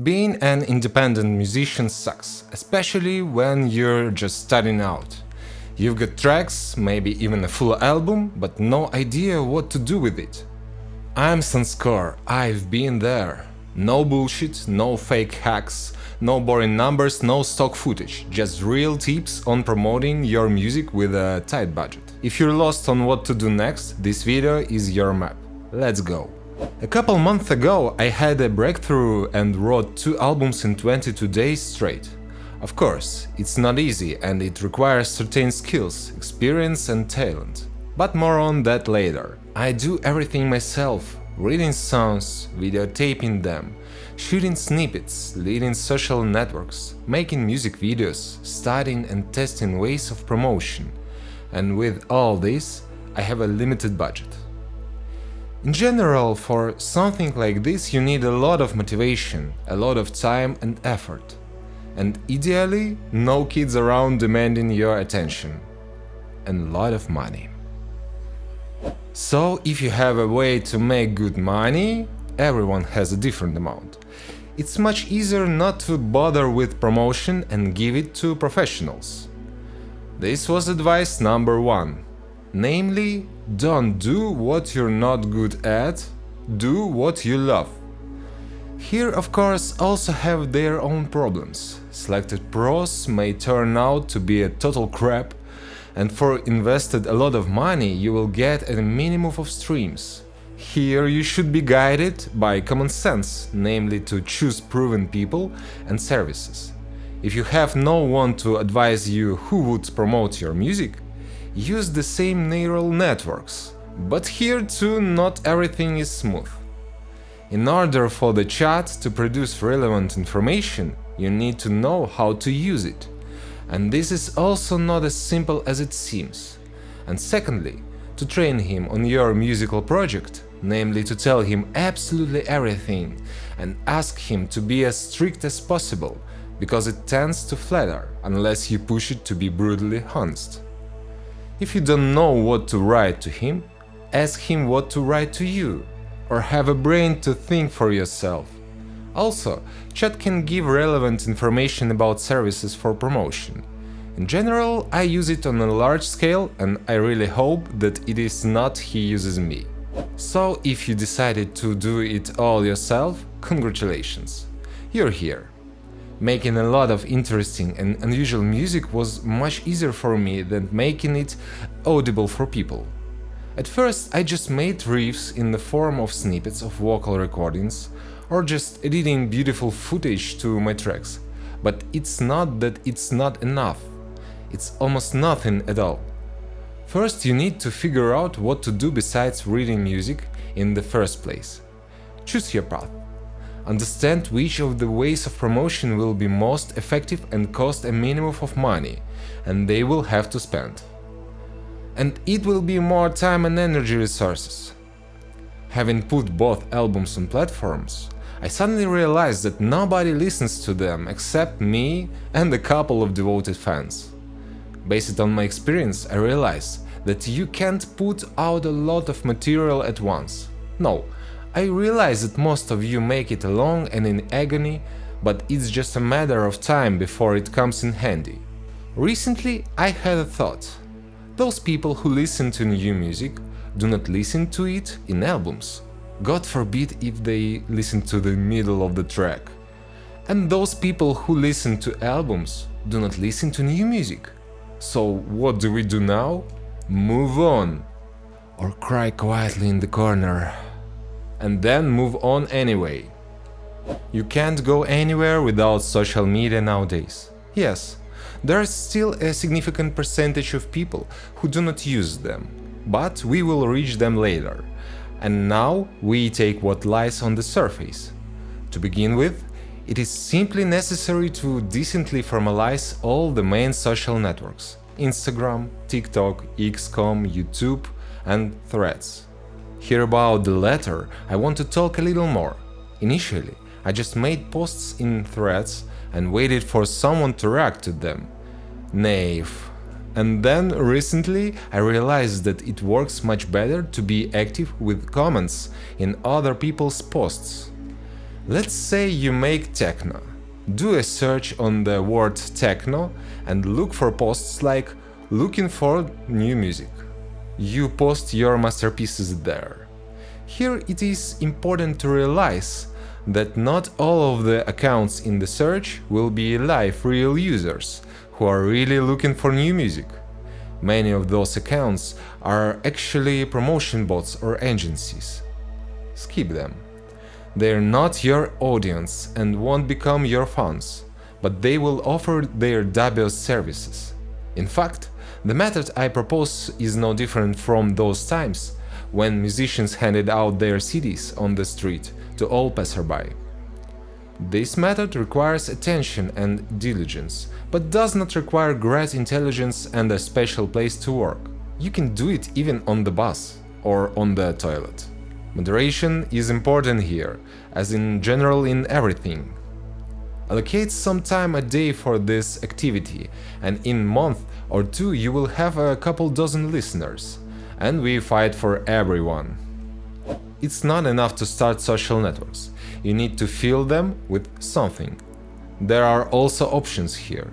Being an independent musician sucks, especially when you're just starting out. You've got tracks, maybe even a full album, but no idea what to do with it. I'm SunScore, I've been there. No bullshit, no fake hacks, no boring numbers, no stock footage, just real tips on promoting your music with a tight budget. If you're lost on what to do next, this video is your map. Let's go! A couple months ago I had a breakthrough and wrote 2 albums in 22 days straight. Of course, it's not easy and it requires certain skills, experience and talent. But more on that later. I do everything myself, reading songs, videotaping them, shooting snippets, leading social networks, making music videos, studying and testing ways of promotion. And with all this, I have a limited budget. In general, for something like this you need a lot of motivation, a lot of time and effort. And ideally, no kids around demanding your attention. And a lot of money. So, if you have a way to make good money, everyone has a different amount. It's much easier not to bother with promotion and give it to professionals. This was advice number 1. Namely, don't do what you're not good at, do what you love. Here, of course, also have their own problems. Selected pros may turn out to be a total crap, and for invested a lot of money you will get a minimum of streams. Here you should be guided by common sense, namely to choose proven people and services. If you have no one to advise you who would promote your music, use the same neural networks. But here too not everything is smooth. In order for the chat to produce relevant information, you need to know how to use it. And this is also not as simple as it seems. And secondly, to train him on your musical project, namely to tell him absolutely everything and ask him to be as strict as possible, because it tends to flatter unless you push it to be brutally honest. If you don't know what to write to him, ask him what to write to you, or have a brain to think for yourself. Also, chat can give relevant information about services for promotion. In general, I use it on a large scale and I really hope that it is not he uses me. So if you decided to do it all yourself, congratulations, you're here. Making a lot of interesting and unusual music was much easier for me than making it audible for people. At first I just made riffs in the form of snippets of vocal recordings or just editing beautiful footage to my tracks, but it's not that it's not enough, it's almost nothing at all. First you need to figure out what to do besides reading music in the first place. Choose your path. Understand which of the ways of promotion will be most effective and cost a minimum of money, and they will have to spend. And it will be more time and energy resources. Having put both albums on platforms, I suddenly realized that nobody listens to them except me and a couple of devoted fans. Based on my experience, I realized that you can't put out a lot of material at once. No, I realize that most of you make it alone and in agony, but it's just a matter of time before it comes in handy. Recently I had a thought. Those people who listen to new music do not listen to it in albums. God forbid if they listen to the middle of the track. And those people who listen to albums do not listen to new music. So what do we do now? Move on. Or cry quietly in the corner. And then move on anyway. You can't go anywhere without social media nowadays. Yes, there is still a significant percentage of people who do not use them, but we will reach them later. And now we take what lies on the surface. To begin with, it is simply necessary to decently formalize all the main social networks: Instagram, TikTok, XCOM, YouTube and Threads. Here about the latter, I want to talk a little more. Initially, I just made posts in Threads and waited for someone to react to them. Naive. And then recently I realized that it works much better to be active with comments in other people's posts. Let's say you make techno. Do a search on the word techno and look for posts like "looking for new music." You post your masterpieces there. Here it is important to realize that not all of the accounts in the search will be live real users who are really looking for new music. Many of those accounts are actually promotion bots or agencies. Skip them. They're not your audience and won't become your fans, but they will offer their dubious services. In fact, the method I propose is no different from those times when musicians handed out their CDs on the street to all passerby. This method requires attention and diligence, but does not require great intelligence and a special place to work. You can do it even on the bus or on the toilet. Moderation is important here, as in general in everything. Allocate some time a day for this activity, and in a month or two you will have a couple dozen listeners. And we fight for everyone. It's not enough to start social networks. You need to fill them with something. There are also options here.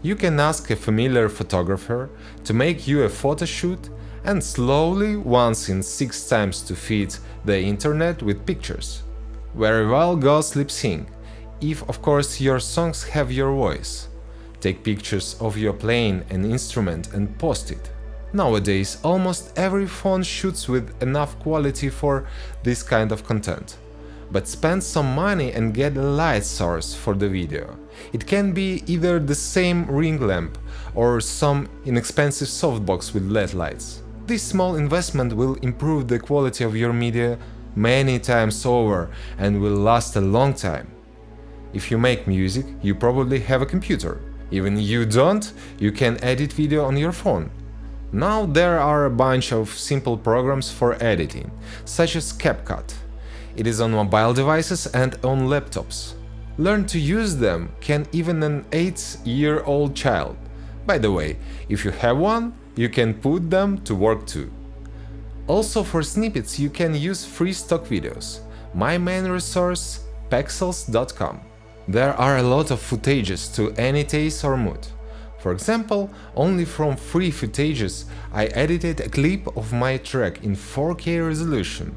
You can ask a familiar photographer to make you a photo shoot and slowly, once in 6 times, to feed the internet with pictures. Very well, go lip sync, if of course your songs have your voice. Take pictures of your playing an instrument and post it. Nowadays, almost every phone shoots with enough quality for this kind of content. But spend some money and get a light source for the video. It can be either the same ring lamp or some inexpensive softbox with LED lights. This small investment will improve the quality of your media many times over and will last a long time. If you make music, you probably have a computer. Even you don't, you can edit video on your phone. Now there are a bunch of simple programs for editing, such as CapCut. It is on mobile devices and on laptops. Learn to use them can even an 8-year-old child. By the way, if you have one, you can put them to work too. Also for snippets you can use free stock videos. My main resource, pexels.com. There are a lot of footages to any taste or mood. For example, only from free footages I edited a clip of my track in 4K resolution.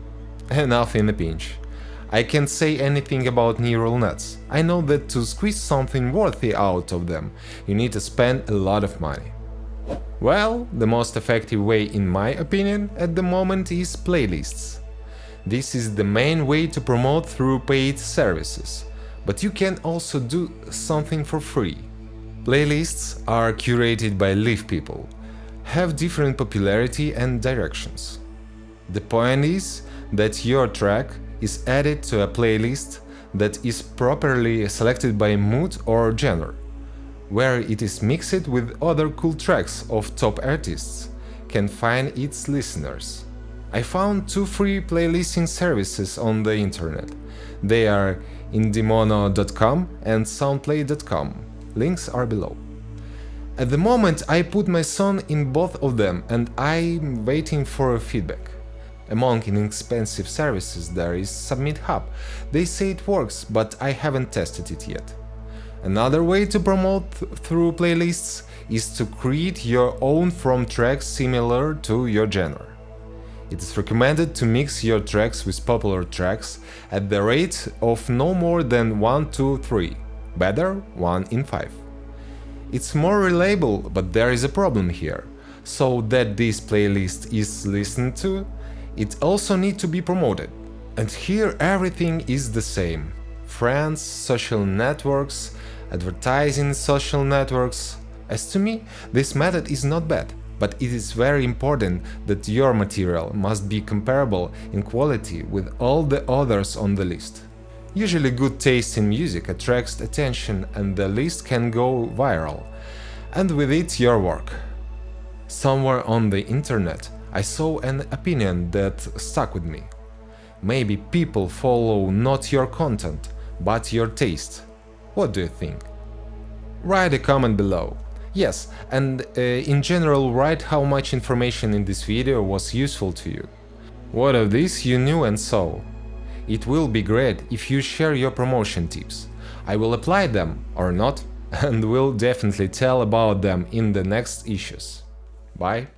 Enough in a pinch. I can't say anything about neural nets. I know that to squeeze something worthy out of them, you need to spend a lot of money. Well, the most effective way in my opinion at the moment is playlists. This is the main way to promote through paid services, but you can also do something for free. Playlists are curated by live people, have different popularity and directions. The point is that your track is added to a playlist that is properly selected by mood or genre, where it is mixed with other cool tracks of top artists, can find its listeners. I found 2 free playlisting services on the internet. They are indiemono.com and soundplay.com. Links are below. At the moment I put my song in both of them and I'm waiting for feedback. Among inexpensive services there is Submit Hub. They say it works, but I haven't tested it yet. Another way to promote through playlists is to create your own from tracks similar to your genre. It is recommended to mix your tracks with popular tracks at the rate of no more than 1 to 3. Better 1 in 5. It's more reliable, but there is a problem here. So that this playlist is listened to, it also needs to be promoted. And here everything is the same. Friends, social networks, advertising social networks. As to me, this method is not bad, but it is very important that your material must be comparable in quality with all the others on the list. Usually good taste in music attracts attention and the list can go viral, and with it your work. Somewhere on the internet I saw an opinion that stuck with me. Maybe people follow not your content, but your taste. What do you think? Write a comment below. Yes, and in general write how much information in this video was useful to you. What of this you knew and saw? It will be great if you share your promotion tips. I will apply them or not, and will definitely tell about them in the next issues. Bye.